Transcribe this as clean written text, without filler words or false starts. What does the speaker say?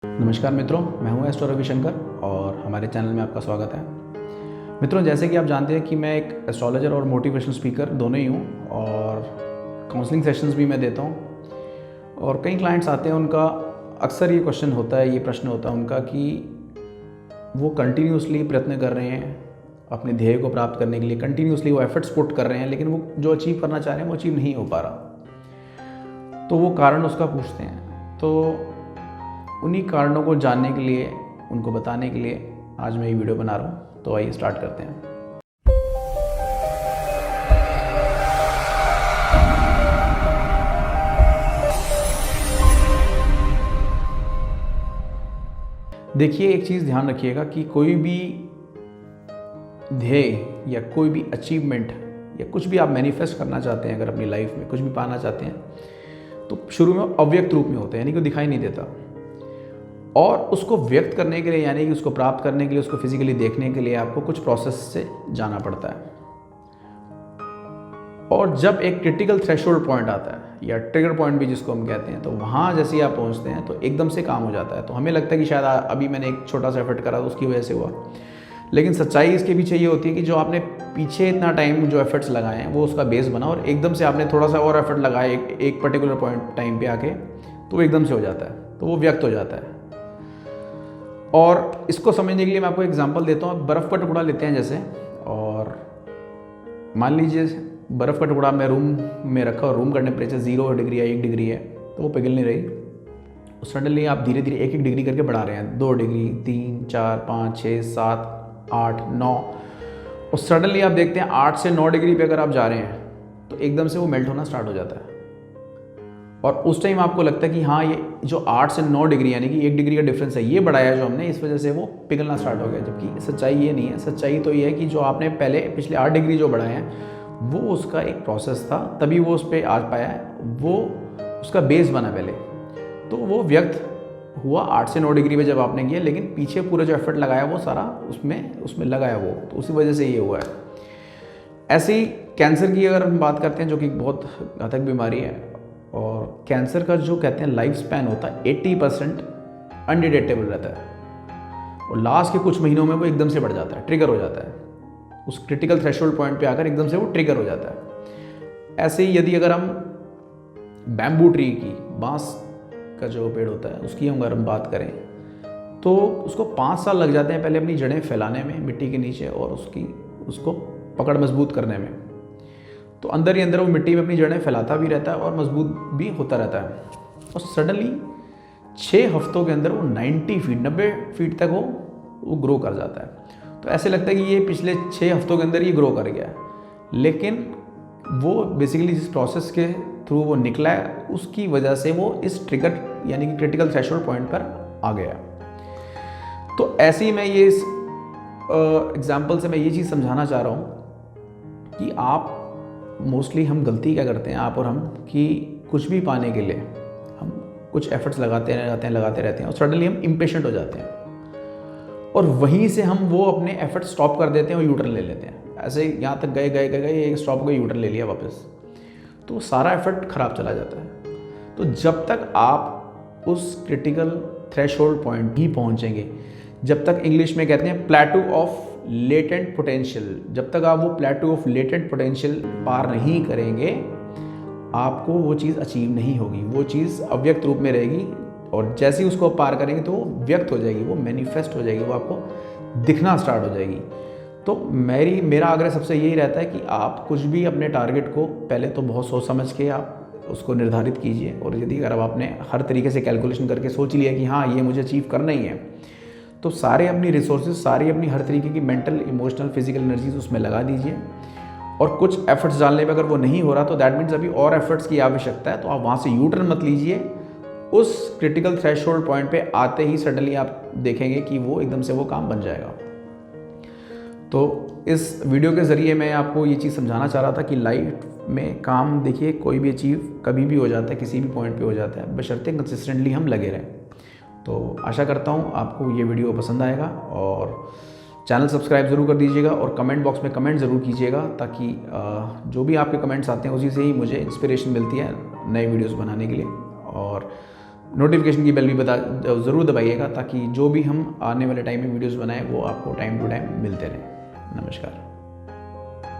नमस्कार मित्रों, मैं हूं एस्ट्रो रविशंकर और हमारे चैनल में आपका स्वागत है। मित्रों, जैसे कि आप जानते हैं कि मैं एक एस्ट्रोलॉजर और मोटिवेशनल स्पीकर दोनों ही हूं और काउंसलिंग सेशंस भी मैं देता हूं। और कई क्लाइंट्स आते हैं, उनका अक्सर ये क्वेश्चन होता है, ये प्रश्न होता है उनका कि वो कंटिन्यूसली प्रयत्न कर रहे हैं अपने ध्येय को प्राप्त करने के लिए, कंटिन्यूसली वो एफर्ट्स पुट कर रहे हैं, लेकिन वो जो अचीव करना चाह रहे हैं वो अचीव नहीं हो पा रहा। तो वो कारण उसका पूछते हैं। तो उन्हीं कारणों को जानने के लिए, उनको बताने के लिए आज मैं ये वीडियो बना रहा हूँ। तो आइए स्टार्ट करते हैं। देखिए, एक चीज़ ध्यान रखिएगा कि कोई भी ध्येय या कोई भी अचीवमेंट या कुछ भी आप मैनिफेस्ट करना चाहते हैं, अगर अपनी लाइफ में कुछ भी पाना चाहते हैं, तो शुरू में अव्यक्त रूप में होता है, यानी कि वो दिखाई नहीं देता। और उसको व्यक्त करने के लिए, यानी कि उसको प्राप्त करने के लिए, उसको फिजिकली देखने के लिए आपको कुछ प्रोसेस से जाना पड़ता है। और जब एक क्रिटिकल थ्रेशोल्ड पॉइंट आता है या ट्रिगर पॉइंट भी जिसको हम कहते हैं, तो वहाँ जैसे ही आप पहुँचते हैं तो एकदम से काम हो जाता है। तो हमें लगता है कि शायद अभी मैंने एक छोटा सा एफर्ट करा तो उसकी वजह से हुआ, लेकिन सच्चाई इसके पीछे ये होती है कि जो आपने पीछे इतना टाइम जो एफर्ट्स लगाए हैं वो उसका बेस बना, और एकदम से आपने थोड़ा सा और एफर्ट लगाया एक पर्टिकुलर पॉइंट टाइम पे आके, तो वो एकदम से हो जाता है, तो वो व्यक्त हो जाता है। और इसको समझने के लिए मैं आपको एग्जांपल देता हूँ। बर्फ़ का टुकड़ा लेते हैं जैसे, और मान लीजिए बर्फ़ का टुकड़ा मैं रूम में रखा और रूम का टेम्परेचर 0 डिग्री या 1 डिग्री है, तो वो पिघल नहीं रही। तो सडनली आप धीरे धीरे 1-1 डिग्री करके बढ़ा रहे हैं, 2 डिग्री, 3, 4, 5, 6, 7, 8, 9, और सडनली आप देखते हैं 8 से 9 डिग्री पे अगर आप जा रहे हैं तो एकदम से वो मेल्ट होना स्टार्ट हो जाता है। और उस टाइम आपको लगता है कि हाँ, ये जो 8 से 9 डिग्री यानी कि 1 डिग्री का डिफरेंस है, ये बढ़ाया जो हमने, इस वजह से वो पिघलना स्टार्ट हो गया। जबकि सच्चाई ये नहीं है। सच्चाई तो ये है कि जो आपने पहले पिछले 8 डिग्री जो बढ़ाए हैं वो उसका एक प्रोसेस था, तभी वो उस पर आ पाया है, वो उसका बेस बना पहले, तो वो व्यक्त हुआ 8 से 9 डिग्री पे जब आपने किया, लेकिन पीछे पूरा जो एफर्ट लगाया वो सारा उसमें लगाया वो, तो उसी वजह से ये हुआ है। ऐसे ही कैंसर की अगर हम बात करते हैं, जो कि बहुत घातक बीमारी है, और कैंसर का जो कहते हैं लाइफ स्पैन होता है 80% अनडिटेक्टेबल रहता है, और लास्ट के कुछ महीनों में वो एकदम से बढ़ जाता है, ट्रिगर हो जाता है, उस क्रिटिकल थ्रेशोल्ड पॉइंट पे आकर एकदम से वो ट्रिगर हो जाता है। ऐसे ही यदि अगर हम बैम्बू ट्री की, बांस का जो पेड़ होता है उसकी अगर हम बात करें, तो उसको 5 साल लग जाते हैं पहले अपनी जड़ें फैलाने में मिट्टी के नीचे, और उसको पकड़ मजबूत करने में। तो अंदर ही अंदर वो मिट्टी में अपनी जड़ें फैलाता भी रहता है और मजबूत भी होता रहता है, और सडनली 6 हफ्तों के अंदर वो 90 फीट तक वो ग्रो कर जाता है। तो ऐसे लगता है कि ये पिछले 6 हफ्तों के अंदर ये ग्रो कर गया है, लेकिन वो बेसिकली जिस प्रोसेस के थ्रू वो निकला है उसकी वजह से वो इस ट्रिगर यानी कि क्रिटिकल थ्रेशोल्ड पॉइंट पर आ गया। तो ऐसे ही मैं ये इस एग्जाम्पल से मैं ये चीज़ समझाना चाह रहा हूँ कि आप मोस्टली हम गलती क्या करते हैं, आप और हम, कि कुछ भी पाने के लिए हम कुछ एफर्ट्स लगाते रहते हैं और सडनली हम इम्पेशेंट हो जाते हैं, और वहीं से हम वो अपने एफर्ट स्टॉप कर देते हैं और यूटर्न ले लेते हैं। ऐसे यहाँ तक गए एक स्टॉप को यूटर्न ले लिया वापस, तो सारा एफर्ट खराब चला जाता है। तो जब तक आप उस क्रिटिकल थ्रेशोल्ड पॉइंट ही पहुँचेंगे, जब तक इंग्लिश में कहते हैं प्लेटू ऑफ लेटेंट पोटेंशियल, जब तक आप वो प्लेटू ऑफ लेटेंट पोटेंशियल पार नहीं करेंगे, आपको वो चीज़ अचीव नहीं होगी, वो चीज़ अव्यक्त रूप में रहेगी, और जैसे ही उसको पार करेंगे तो वो व्यक्त हो जाएगी, वो मैनिफेस्ट हो जाएगी, वो आपको दिखना स्टार्ट हो जाएगी। तो मेरा आग्रह सबसे यही रहता है कि आप कुछ भी अपने टारगेट को पहले तो बहुत सोच समझ के आप उसको निर्धारित कीजिए, और यदि अगर आपने हर तरीके से कैलकुलेशन करके सोच लिया कि हाँ, ये मुझे अचीव करना ही है, तो सारे अपनी रिसोर्सेज, सारी अपनी हर तरीके की मेंटल, इमोशनल, फिजिकल एनर्जीज उसमें लगा दीजिए। और कुछ एफर्ट्स डालने में अगर वो नहीं हो रहा तो दैट मीन्स अभी और एफर्ट्स की आवश्यकता है, तो आप वहाँ से यूटर्न मत लीजिए। उस क्रिटिकल थ्रेशोल्ड पॉइंट पे आते ही सडनली आप देखेंगे कि वो एकदम से वो काम बन जाएगा। तो इस वीडियो के ज़रिए मैं आपको ये चीज़ समझाना चाह रहा था कि लाइफ में काम, देखिए, कोई भी अचीव कभी भी हो जाता है, किसी भी पॉइंट पे हो जाता है, बशर्ते कंसिस्टेंटली हम लगे रहें। तो आशा करता हूँ आपको ये वीडियो पसंद आएगा, और चैनल सब्सक्राइब ज़रूर कर दीजिएगा, और कमेंट बॉक्स में कमेंट ज़रूर कीजिएगा, ताकि जो भी आपके कमेंट्स आते हैं उसी से ही मुझे इंस्पिरेशन मिलती है नए वीडियोस बनाने के लिए। और नोटिफिकेशन की बेल भी ज़रूर दबाइएगा, ताकि जो भी हम आने वाले टाइम में वीडियोस बनाएं वो आपको टाइम टू टाइम मिलते रहें। नमस्कार।